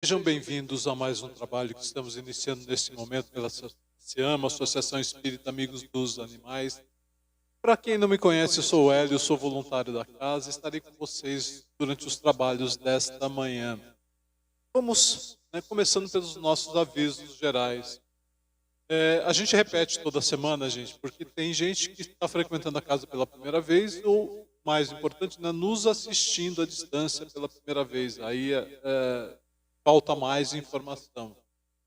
Sejam bem-vindos a mais um trabalho que estamos iniciando neste momento pela SEAMA, Associação Espírita Amigos dos Animais. Para quem não me conhece, eu sou o Hélio, sou voluntário da casa e estarei com vocês durante os trabalhos desta manhã. Vamos, começando pelos nossos avisos gerais. A gente repete toda semana, gente, porque tem gente que está frequentando a casa pela primeira vez ou, mais importante, nos assistindo à distância pela primeira vez. Aí falta mais informação.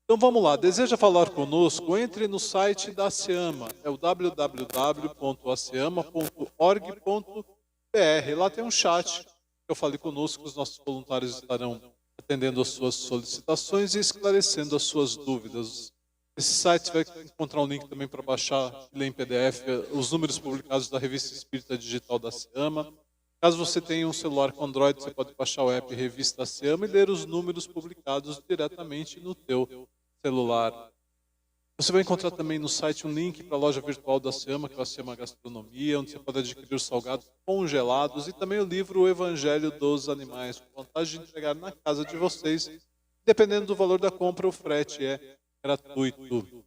Então vamos lá, deseja falar conosco? Entre no site da SEAMA, é o www.aceama.org.br. Lá tem um chat, eu falei conosco, os nossos voluntários estarão atendendo as suas solicitações e esclarecendo as suas dúvidas. Esse site vai encontrar um link também para baixar, ler em PDF, os números publicados da Revista Espírita Digital da SEAMA. Caso você tenha um celular com Android, você pode baixar o app Revista SEAMA e ler os números publicados diretamente no teu celular. Você vai encontrar também no site um link para a loja virtual da SEAMA, que é a SEAMA Gastronomia, onde você pode adquirir os salgados congelados e também o livro O Evangelho dos Animais, com vantagem de entregar na casa de vocês. Dependendo do valor da compra, o frete é gratuito. O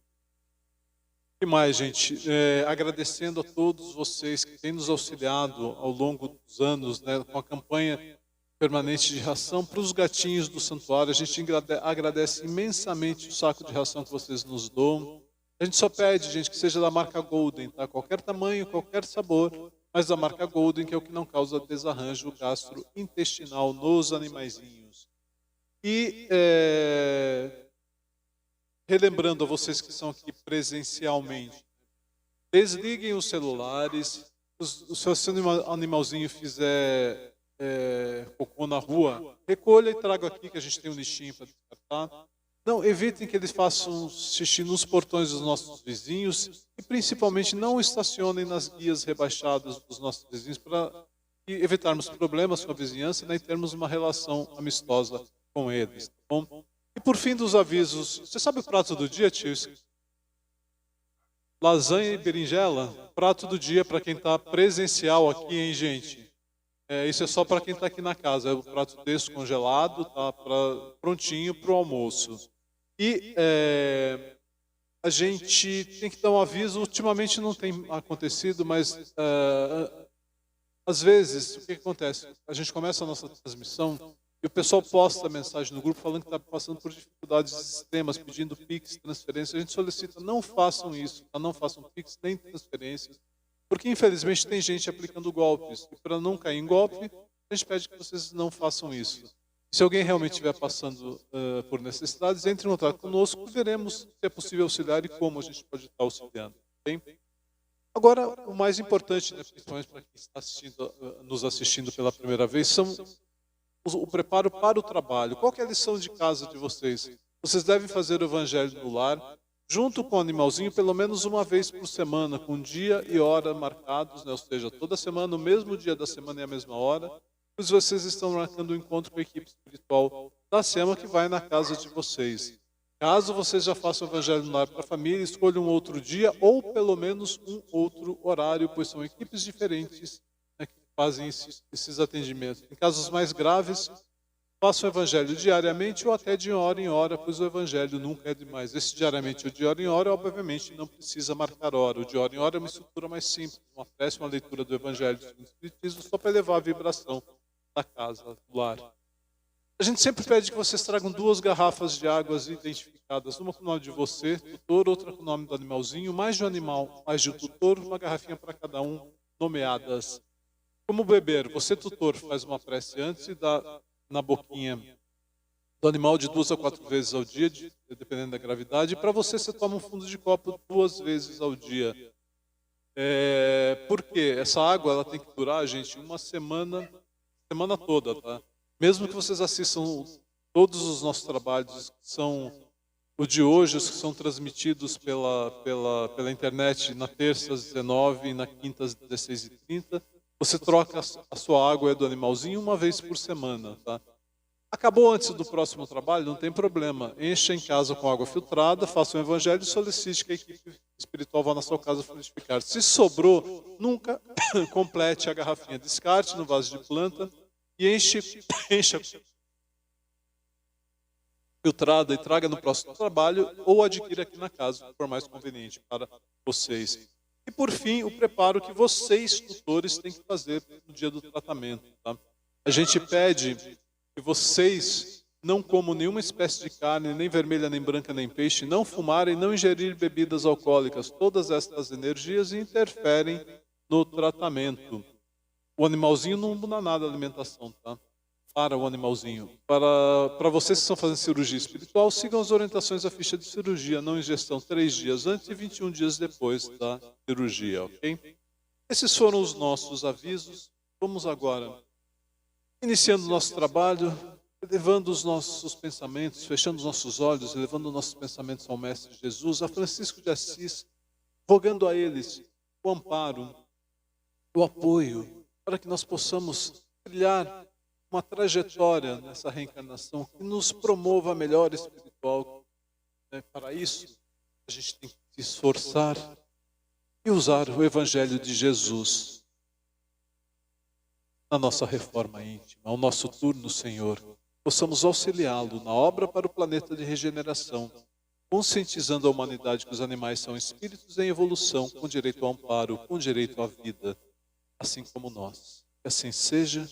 que mais, gente? Agradecendo a todos vocês que têm nos auxiliado ao longo dos anos, com a campanha permanente de ração para os gatinhos do santuário. A gente agradece imensamente o saco de ração que vocês nos dão. A gente só pede, gente, que seja da marca Golden, tá? Qualquer tamanho, qualquer sabor, mas da marca Golden, que é o que não causa desarranjo gastrointestinal nos animaizinhos. E relembrando a vocês que são aqui presencialmente, desliguem os celulares. Se o seu animalzinho fizer cocô na rua, recolha e traga aqui que a gente tem um lixinho para descartar. Não, evitem que eles façam xixi nos portões dos nossos vizinhos e principalmente não estacionem nas guias rebaixadas dos nossos vizinhos para evitarmos problemas com a vizinhança e termos uma relação amistosa com eles. Tá bom? E por fim dos avisos, você sabe o prato do dia, tio? Lasanha e berinjela? Prato do dia para quem está presencial aqui, hein, gente? Isso é só para quem está aqui na casa. É o prato descongelado, tá prontinho para o almoço. E a gente tem que dar um aviso. Ultimamente não tem acontecido, mas às vezes o que acontece? A gente começa a nossa transmissão e o pessoal posta mensagem no grupo falando que está passando por dificuldades extremas, pedindo Pix, transferência. A gente solicita, não façam isso, tá? Não façam Pix nem transferências, porque infelizmente tem gente aplicando golpes. E para não cair em golpe, a gente pede que vocês não façam isso. Se alguém realmente estiver passando por necessidades, entre em contato conosco e veremos se é possível auxiliar e como a gente pode estar auxiliando. Bem? Agora, o mais importante, principalmente para quem está nos assistindo pela primeira vez, são o preparo para o trabalho. Qual que é a lição de casa de vocês? Vocês devem fazer o evangelho no lar, junto com o animalzinho, pelo menos uma vez por semana, com dia e hora marcados, ou seja, toda semana, no mesmo dia da semana e a mesma hora, pois vocês estão marcando um encontro com a equipe espiritual da SEAMA que vai na casa de vocês. Caso vocês já façam o evangelho no lar para a família, escolham um outro dia ou pelo menos um outro horário, pois são equipes diferentes fazem esses atendimentos. Em casos mais graves, façam o evangelho diariamente ou até de hora em hora, pois o evangelho nunca é demais. Esse diariamente ou de hora em hora, obviamente, não precisa marcar hora. O de hora em hhora é uma estrutura mais simples, uma prece, uma leitura do evangelho do Espiritismo, só para elevar a vibração da casa, do lar. A gente sempre pede que vocês tragam 2 garrafas de águas identificadas, uma com o nome de você, tutor, outra com o nome do animalzinho, mais de um animal, mais de um tutor, uma garrafinha para cada um, nomeadas. Como beber, você, tutor, faz uma prece antes e dá na boquinha do animal de 2 a 4 vezes ao dia, dependendo da gravidade. E para você toma um fundo de copo 2 vezes ao dia. Por quê? Essa água ela tem que durar, gente, uma semana toda, tá? Mesmo que vocês assistam todos os nossos trabalhos, que são o de hoje, os que são transmitidos pela internet na terça às 19 e na quinta às 16h30, você troca a sua água do animalzinho uma vez por semana, tá? Acabou antes do próximo trabalho, não tem problema. Encha em casa com água filtrada, faça um evangelho e solicite que a equipe espiritual vá na sua casa frutificar. Se sobrou, nunca complete a garrafinha. Descarte no vaso de planta e encha filtrada e traga no próximo trabalho, ou adquira aqui na casa, se for mais conveniente para vocês. E por fim, o preparo que vocês, tutores, têm que fazer no dia do tratamento. Tá? A gente pede que vocês não comam nenhuma espécie de carne, nem vermelha, nem branca, nem peixe, não fumarem, não ingerir bebidas alcoólicas. Todas estas energias interferem no tratamento. O animalzinho não muda nada a alimentação, tá? Para o animalzinho. Para vocês que estão fazendo cirurgia espiritual, sigam as orientações da ficha de cirurgia, não ingestão 3 dias antes e 21 dias depois da cirurgia, ok? Esses foram os nossos avisos. Vamos agora, iniciando o nosso trabalho, elevando os nossos pensamentos, fechando os nossos olhos, elevando os nossos pensamentos ao Mestre Jesus, a Francisco de Assis, rogando a eles o amparo, o apoio, para que nós possamos trilhar uma trajetória nessa reencarnação que nos promova a melhora espiritual. Para isso, a gente tem que se esforçar e usar o Evangelho de Jesus na nossa reforma íntima, ao nosso turno, Senhor. Possamos auxiliá-lo na obra para o planeta de regeneração, conscientizando a humanidade que os animais são espíritos em evolução, com direito ao amparo, com direito à vida, assim como nós. Que assim seja.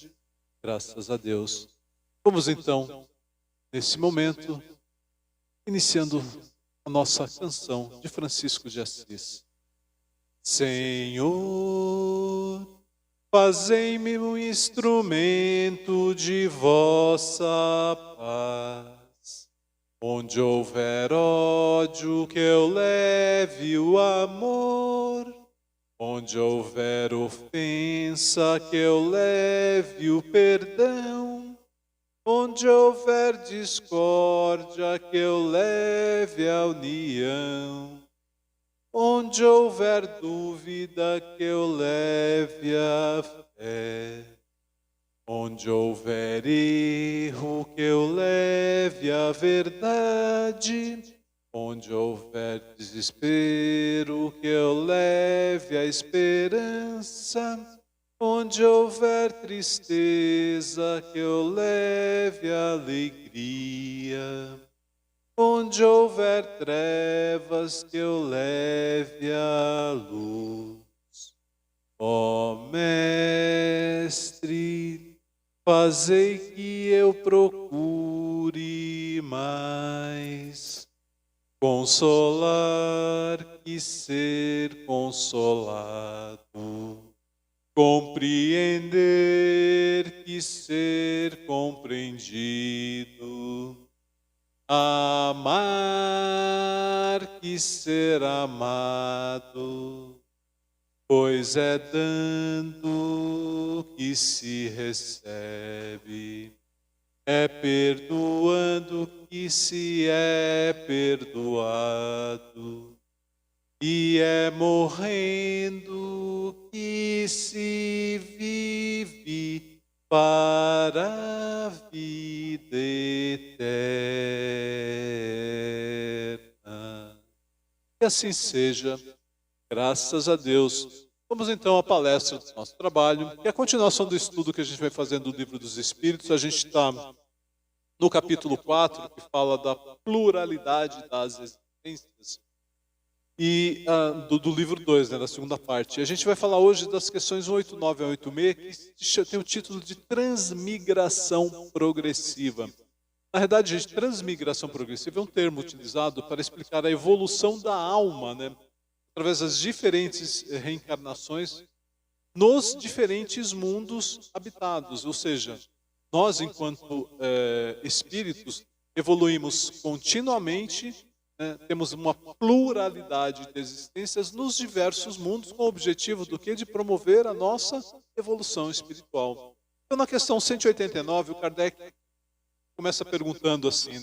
Graças a Deus. Vamos então, nesse momento, iniciando a nossa canção de Francisco de Assis. Senhor, fazei-me um instrumento de vossa paz. Onde houver ódio, que eu leve o amor. Onde houver ofensa, que eu leve o perdão. Onde houver discórdia, que eu leve a união. Onde houver dúvida, que eu leve a fé. Onde houver erro, que eu leve a verdade. Onde houver desespero, que eu leve a esperança. Onde houver tristeza, que eu leve a alegria. Onde houver trevas, que eu leve a luz. Ó Mestre, fazei que eu procure mais consolar que ser consolado, compreender que ser compreendido, amar que ser amado, pois é dando que se recebe. É perdoando que se é perdoado, e é morrendo que se vive para a vida eterna. Que assim seja, graças a Deus. Vamos então à palestra do nosso trabalho, que é a continuação do estudo que a gente vai fazendo do Livro dos Espíritos. A gente está no capítulo 4, que fala da pluralidade das existências, e do livro 2, da segunda parte. A gente vai falar hoje das questões 189 a 186, que tem o título de Transmigração Progressiva. Na verdade, gente, transmigração progressiva é um termo utilizado para explicar a evolução da alma, através das diferentes reencarnações nos diferentes mundos habitados. Ou seja, nós, enquanto espíritos, evoluímos continuamente, temos uma pluralidade de existências nos diversos mundos, com o objetivo do quê? De promover a nossa evolução espiritual. Então, na questão 189, o Kardec começa perguntando assim,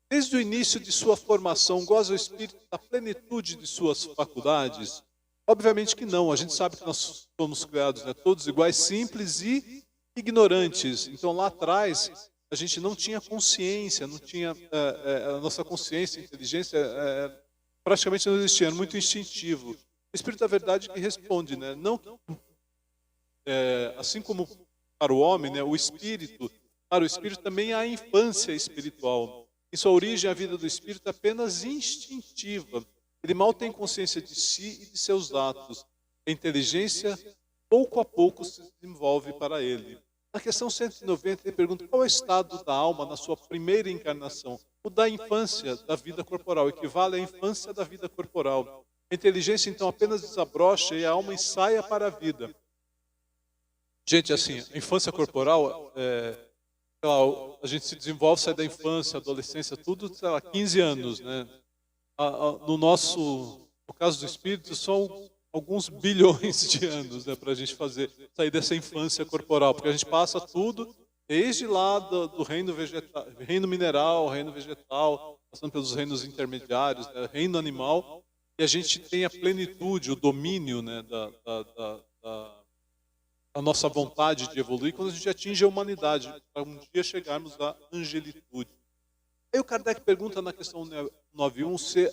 desde o início de sua formação, goza o espírito da plenitude de suas faculdades? Obviamente que não. A gente sabe que nós somos criados todos iguais, simples e ignorantes. Então, lá atrás, a gente não tinha consciência, não tinha a nossa consciência, inteligência, praticamente não existia, era muito instintivo. O espírito da verdade que responde, não, assim como para o homem, o espírito, para o espírito também há a infância espiritual. Em sua origem, a vida do espírito é apenas instintiva. Ele mal tem consciência de si e de seus atos. A inteligência, pouco a pouco, se desenvolve para ele. Na questão 190, ele pergunta qual é o estado da alma na sua primeira encarnação. O da infância da vida corporal, equivale à infância da vida corporal. A inteligência, então, apenas desabrocha e a alma ensaia para a vida. Gente, assim, a infância corporal, sei lá, a gente se desenvolve, sai da infância, adolescência, tudo, sei lá, 15 anos, né? No caso do espírito, são alguns bilhões de anos, né, para a gente sair dessa infância corporal, porque a gente passa tudo, desde lá do reino vegetal, reino mineral, reino vegetal, passando pelos reinos intermediários, né, reino animal, e a gente tem a plenitude, o domínio, né, a nossa vontade de evoluir quando a gente atinge a humanidade, para um dia chegarmos à angelitude. Aí o Kardec pergunta na questão 91 se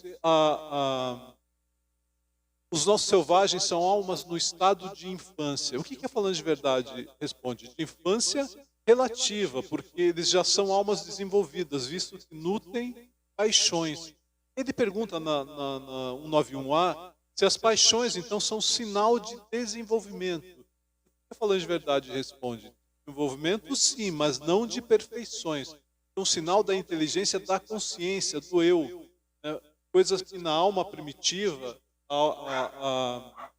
os nossos selvagens são almas no estado de infância. O que é falando de verdade? Responde, de infância relativa, porque eles já são almas desenvolvidas, visto que nutrem paixões. Ele pergunta na 191A se as paixões, então, são sinal de desenvolvimento. Falando de verdade, responde, desenvolvimento sim, mas não de perfeições. É um sinal da inteligência, da consciência, do eu. Né? Coisas que na alma primitiva, a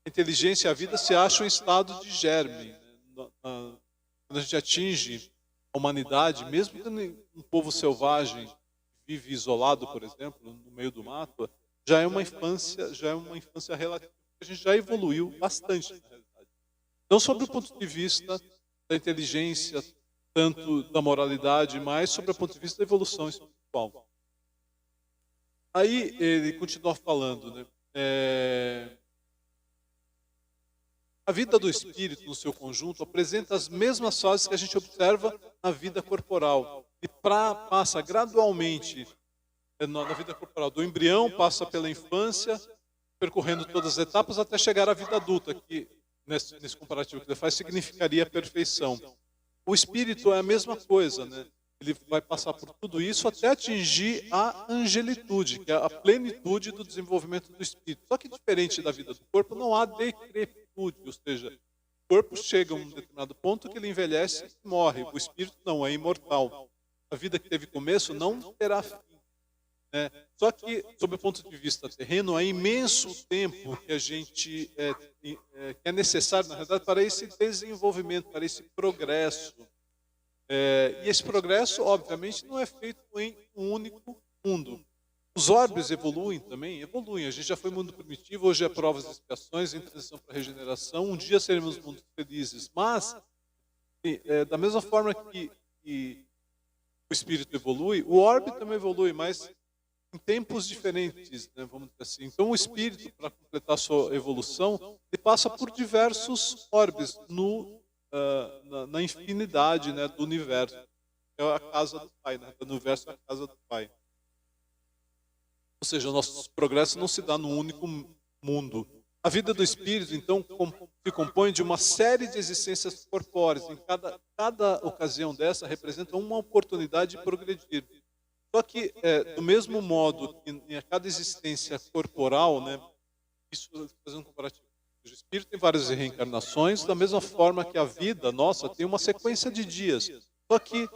inteligência e a vida se acham em estado de germe. Né? Quando a gente atinge a humanidade, mesmo que um povo selvagem vive isolado, por exemplo, no meio do mato, já é uma infância relativa. A gente já evoluiu bastante, na realidade. Não sobre o ponto de vista da inteligência, tanto da moralidade, mas sobre o ponto de vista da evolução espiritual. Aí ele continua falando, né? A vida do espírito no seu conjunto apresenta as mesmas fases que a gente observa na vida corporal. E passa gradualmente na vida corporal. Do embrião, passa pela infância, percorrendo todas as etapas até chegar à vida adulta, que nesse comparativo que ele faz, significaria a perfeição. O espírito é a mesma coisa, né? Ele vai passar por tudo isso até atingir a angelitude, que é a plenitude do desenvolvimento do espírito. Só que diferente da vida do corpo, não há decrepitude, ou seja, o corpo chega a um determinado ponto que ele envelhece e morre. O espírito não, é imortal. A vida que teve começo não terá fim. Né? Só que, sob o ponto de vista terreno, é imenso o tempo que a gente que é necessário, na realidade, para esse desenvolvimento, para esse progresso. E esse progresso, obviamente, não é feito em um único mundo. Os orbes evoluem também? Evoluem. A gente já foi mundo primitivo, hoje é provas e expiações, em transição para a regeneração. Um dia seremos mundos felizes. Mas, da mesma forma que o espírito evolui, o orbe também evolui, mas em tempos diferentes, né, vamos dizer assim. Então, o espírito, para completar sua evolução, ele passa por diversos orbes na infinidade, né, do universo. É a casa do Pai, né? O universo é a casa do Pai. Ou seja, o nosso progresso não se dá num único mundo. A vida do espírito, então, se compõe de uma série de existências corpóreas. Em cada ocasião dessa representa uma oportunidade de progredir. Só que, do mesmo modo que em cada existência corporal, né, isso fazendo um comparativo, o espírito tem várias reencarnações, da mesma forma que a vida nossa tem uma sequência de dias. Só que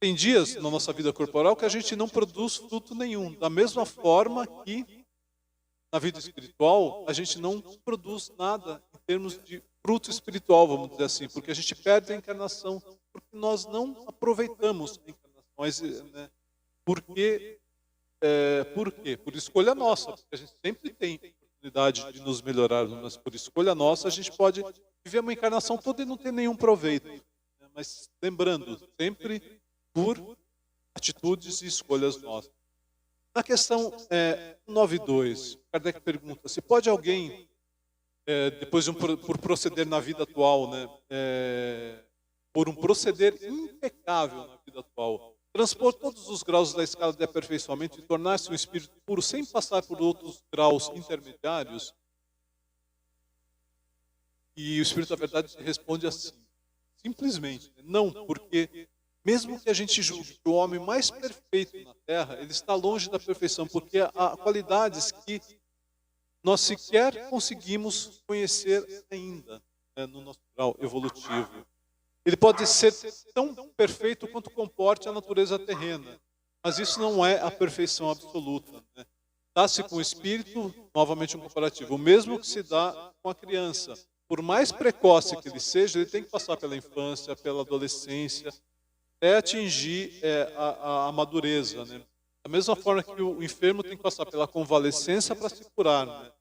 tem dias na nossa vida corporal que a gente não produz fruto nenhum. Da mesma forma que na vida espiritual a gente não produz nada em termos de fruto espiritual, vamos dizer assim, porque a gente perde a encarnação, porque nós não aproveitamos a encarnação. Mas, né, por quê? Por escolha nossa, porque a gente sempre tem oportunidade de nos melhorar, mas por escolha nossa a gente pode viver uma encarnação toda e não ter nenhum proveito. Né? Mas lembrando, sempre por atitudes e escolhas nossas. Na questão 92, Kardec pergunta se pode alguém, depois por proceder na vida atual, né, por um proceder impecável na vida atual, transpor todos os graus da escala de aperfeiçoamento e tornar-se um espírito puro sem passar por outros graus intermediários? E o Espírito da Verdade responde assim, simplesmente, não, porque Mesmo que a gente julgue que o homem mais perfeito na Terra, ele está longe da perfeição, porque há qualidades que nós sequer conseguimos conhecer ainda, né, no nosso grau evolutivo. Ele pode ser tão perfeito quanto comporte a natureza terrena, mas isso não é a perfeição absoluta, né? Dá-se com o espírito, novamente um comparativo, o mesmo que se dá com a criança. Por mais precoce que ele seja, ele tem que passar pela infância, pela adolescência, até atingir a madureza, né? Da mesma forma que o enfermo tem que passar pela convalescença para se curar, né?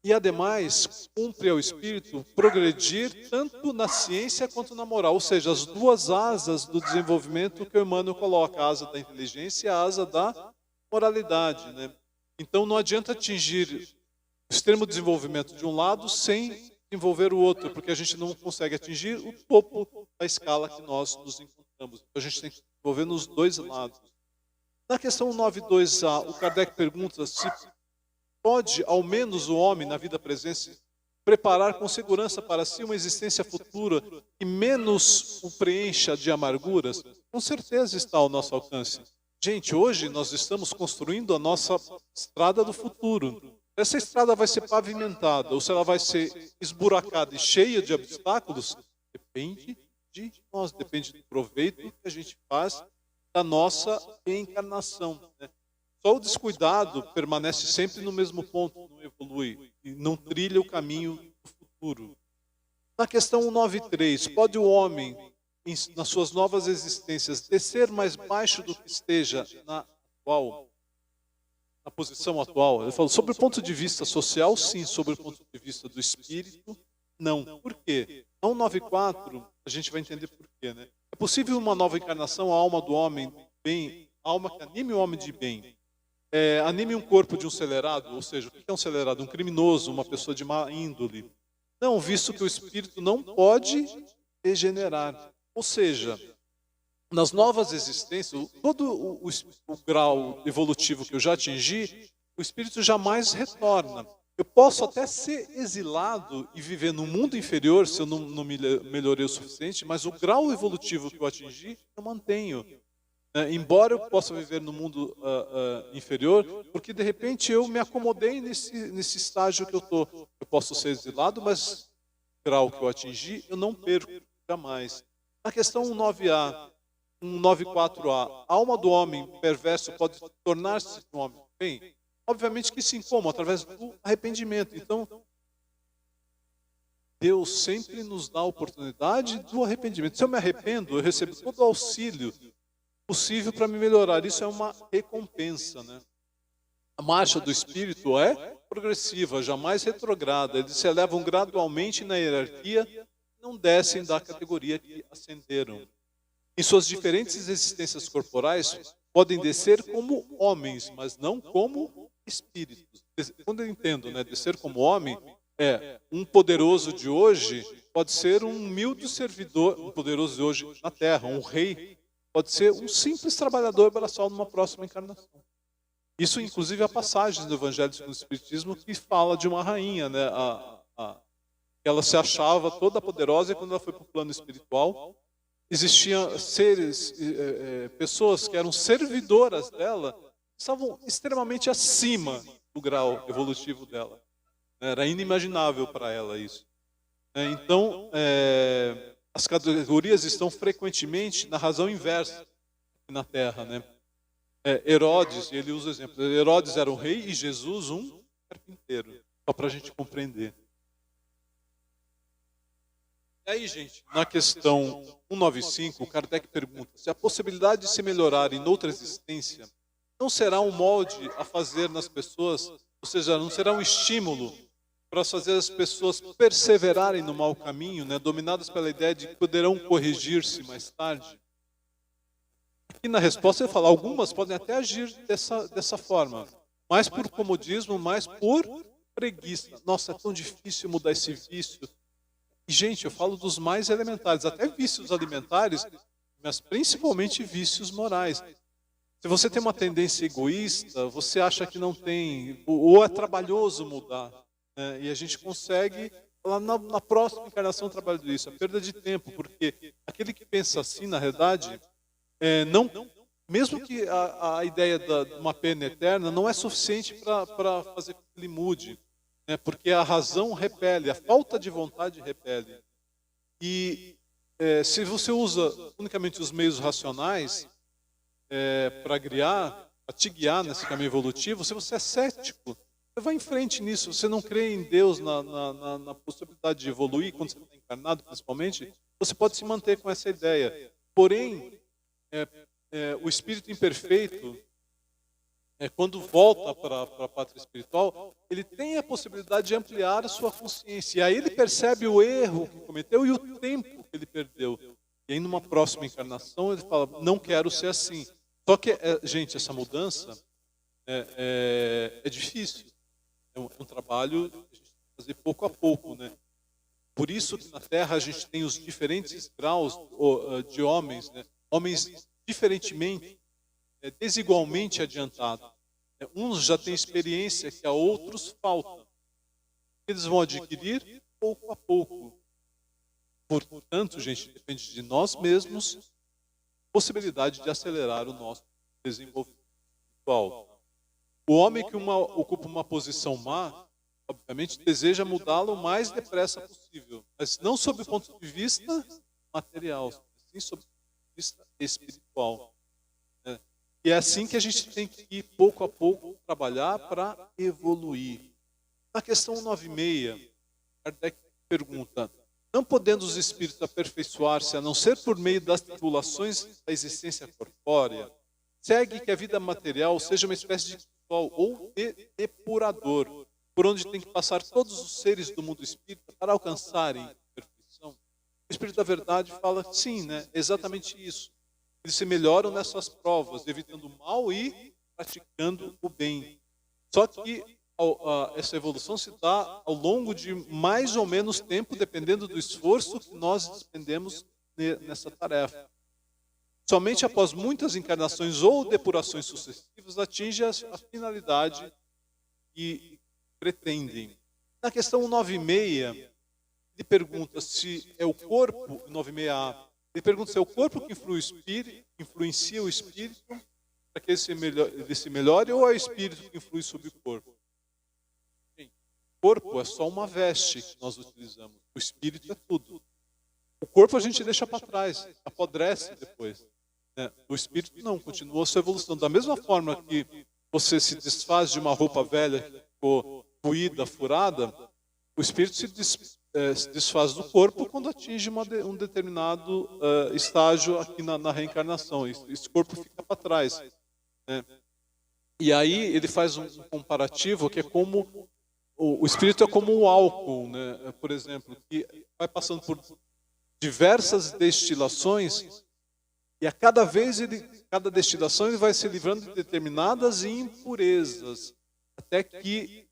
E, ademais, cumpre ao espírito progredir tanto na ciência quanto na moral, ou seja, as duas asas do desenvolvimento que o Emmanuel coloca, a asa da inteligência e a asa da moralidade, né? Então, não adianta atingir o extremo desenvolvimento de um lado sem envolver o outro, porque a gente não consegue atingir o topo da escala que nós nos encontramos. Então, a gente tem que desenvolver nos dois lados. Na questão 9.2a, o Kardec pergunta se pode, ao menos o homem, na vida presente, preparar com segurança para si uma existência futura que menos o preencha de amarguras. Com certeza está ao nosso alcance. Gente, hoje nós estamos construindo a nossa estrada do futuro. Essa estrada vai ser pavimentada ou se ela vai ser esburacada e cheia de obstáculos, depende de nós, depende do proveito que a gente faz da nossa reencarnação, né? Só o descuidado permanece sempre no mesmo ponto, não evolui e não trilha o caminho do futuro. Na questão 193, pode o homem, nas suas novas existências, descer mais baixo do que esteja na posição atual? Ele falou, sobre o ponto de vista social, sim, sobre o ponto de vista do espírito, não. Por quê? Na 194, a gente vai entender por quê, né? É possível uma nova encarnação, a alma do homem bem, a alma que anime o homem de bem, anime um corpo de um celerado, ou seja, o que é um celerado? Um criminoso, uma pessoa de má índole. Não, visto que o espírito não pode regenerar. Ou seja, nas novas existências, todo o grau evolutivo que eu já atingi, o espírito jamais retorna. Eu posso até ser exilado e viver no mundo inferior se eu não me melhorei o suficiente, mas o grau evolutivo que eu atingi, eu mantenho. Embora eu possa viver no mundo inferior, porque de repente eu me acomodei nesse estágio que eu estou. Eu posso ser exilado, mas o grau que eu atingi, eu não perco jamais. Na questão 1.9a, 1.94a, a alma do homem perverso pode tornar-se um homem bem? Obviamente que sim, como? Através do arrependimento. Então, Deus sempre nos dá a oportunidade do arrependimento. Se eu me arrependo, eu recebo todo o auxílio possível para me melhorar. Isso é uma recompensa, né? A marcha do espírito é progressiva, jamais retrograda. Eles se elevam gradualmente na hierarquia, não descem da categoria que ascenderam. Em suas diferentes existências corporais, podem descer como homens, mas não como espíritos. Quando eu entendo, né, descer como homem, um poderoso de hoje pode ser um humilde servidor, um poderoso de hoje na Terra, um rei, pode ser um simples trabalhador braçal numa próxima encarnação. Isso, inclusive, há passagens do Evangelho segundo o Espiritismo que fala de uma rainha, né? Ela se achava toda poderosa e quando ela foi para o plano espiritual, existiam seres, pessoas que eram servidoras dela, estavam extremamente acima do grau evolutivo dela. Era inimaginável para ela isso. Então, as categorias estão frequentemente na razão inversa na Terra, né? Herodes, ele usa o exemplo, Herodes era um rei e Jesus um carpinteiro, só para a gente compreender. E aí, gente, na questão 195, Kardec pergunta se a possibilidade de se melhorar em outra existência não será um molde a fazer nas pessoas, ou seja, não será um estímulo para fazer as pessoas perseverarem no mau caminho, né, dominadas pela ideia de que poderão corrigir-se mais tarde. E na resposta ele fala, algumas podem até agir dessa forma, mais por comodismo, mais por preguiça. Nossa, é tão difícil mudar esse vício. E, gente, eu falo dos mais elementares, até vícios alimentares, mas principalmente vícios morais. Se você tem uma tendência egoísta, você acha que não tem, ou é trabalhoso mudar, né? E a gente consegue Falar, na próxima encarnação eu trabalho disso. É perda de tempo, porque aquele que pensa assim, na realidade, não, mesmo que a ideia de uma pena eterna não é suficiente para fazer com que ele mude, né? Porque a razão repele, a falta de vontade repele. E se você usa unicamente os meios racionais para te guiar nesse caminho evolutivo, se você é cético, você vai em frente nisso. Você não crê em Deus, na possibilidade de evoluir, quando você está encarnado principalmente, você pode se manter com essa ideia. Porém, o espírito imperfeito, quando volta para a pátria espiritual, ele tem a possibilidade de ampliar a sua consciência. E aí ele percebe o erro que cometeu e o tempo que ele perdeu. E aí numa próxima encarnação ele fala, não quero ser assim. Só que, gente, essa mudança é difícil. É um trabalho que a gente tem que fazer pouco a pouco, né? Por isso que na Terra a gente tem os diferentes graus de homens, né? Homens diferentemente, desigualmente adiantados. Uns já têm experiência que a outros falta. Eles vão adquirir pouco a pouco. Portanto, gente, depende de nós mesmos, possibilidade de acelerar o nosso desenvolvimento espiritual. O homem que ocupa uma posição má, obviamente, deseja mudá-la o mais depressa possível, mas não sob o ponto de vista material, sim sob o ponto de vista espiritual. E é assim que a gente tem que ir, pouco a pouco, trabalhar para evoluir. Na questão 96, Kardec pergunta, não podendo os espíritos aperfeiçoar-se, a não ser por meio das tribulações da existência corpórea, segue que a vida material seja uma espécie de ritual ou de depurador, por onde tem que passar todos os seres do mundo espírita para alcançarem a perfeição. O Espírito da Verdade fala, sim, né, exatamente isso. Eles se melhoram nessas provas, evitando o mal e praticando o bem. Só que essa evolução se dá ao longo de mais ou menos tempo, dependendo do esforço que nós despendemos nessa tarefa. Somente após muitas encarnações ou depurações sucessivas atinge a finalidade que pretendem. Na questão 96, ele pergunta se é o corpo, 96A, ele pergunta se é o corpo que influencia o espírito para que ele se melhore ou é o espírito que influi sobre o corpo? O corpo é só uma veste que nós utilizamos. O espírito é tudo. O corpo a gente deixa para trás, apodrece depois. O espírito não, continua a sua evolução. Da mesma forma que você se desfaz de uma roupa velha que ficou ruída, furada, o espírito se desfaz do corpo quando atinge um determinado estágio aqui na reencarnação. Esse corpo fica para trás. Né? E aí ele faz um comparativo que é como o espírito é como o álcool, né? Por exemplo, que vai passando por diversas destilações e a cada destilação ele vai se livrando de determinadas impurezas até que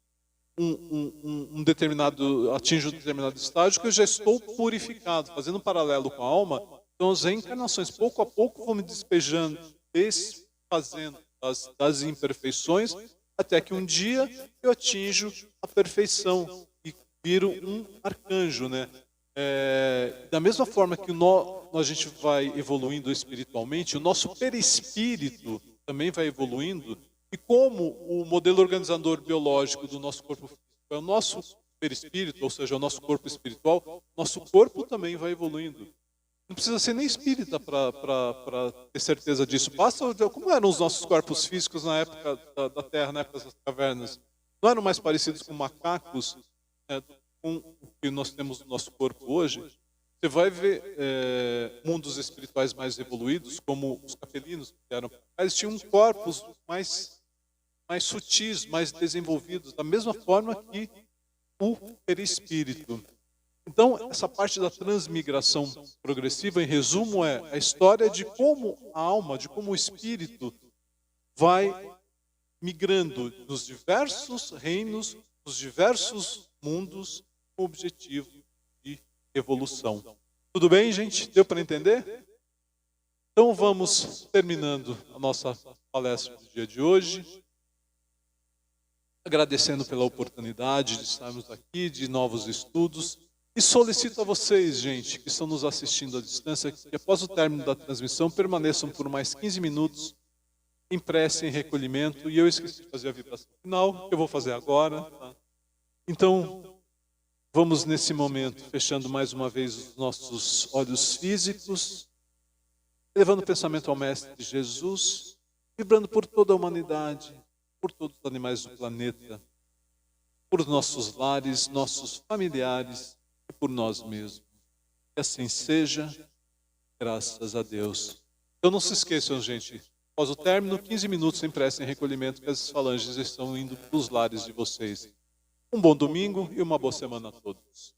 atinge um determinado estágio que eu já estou purificado, fazendo um paralelo com a alma. Então as reencarnações pouco a pouco vão me desfazendo das imperfeições até que um dia eu atinjo a perfeição e viro um arcanjo, né? Da mesma forma que a gente vai evoluindo espiritualmente, o nosso perispírito também vai evoluindo. E como o modelo organizador biológico do nosso corpo físico é o nosso perispírito, ou seja, o nosso corpo espiritual, nosso corpo também vai evoluindo. Não precisa ser nem espírita para ter certeza disso. Basta como eram os nossos corpos físicos na época da Terra, na época das cavernas. Não eram mais parecidos com macacos, com o que nós temos no nosso corpo hoje? Você vai ver mundos espirituais mais evoluídos, como os capelinos, que eram, eles tinham corpos mais sutis, mais desenvolvidos, da mesma forma que o perispírito. Então, essa parte da transmigração progressiva, em resumo, é a história de como a alma, de como o espírito vai migrando nos diversos reinos, nos diversos mundos, com o objetivo de evolução. Tudo bem, gente? Deu para entender? Então, vamos terminando a nossa palestra do dia de hoje, agradecendo pela oportunidade de estarmos aqui, de novos estudos. E solicito a vocês, gente, que estão nos assistindo à distância, que após o término da transmissão permaneçam por mais 15 minutos em prece, em recolhimento. E eu esqueci de fazer a vibração final, que eu vou fazer agora. Tá? Então, vamos nesse momento, fechando mais uma vez os nossos olhos físicos, elevando o pensamento ao Mestre Jesus, vibrando por toda a humanidade, por todos os animais do planeta, por nossos lares, nossos familiares e por nós mesmos. Que assim seja, graças a Deus. Então não se esqueçam, gente, após o término, 15 minutos em prece e recolhimento, que as falanges estão indo para os lares de vocês. Um bom domingo e uma boa semana a todos.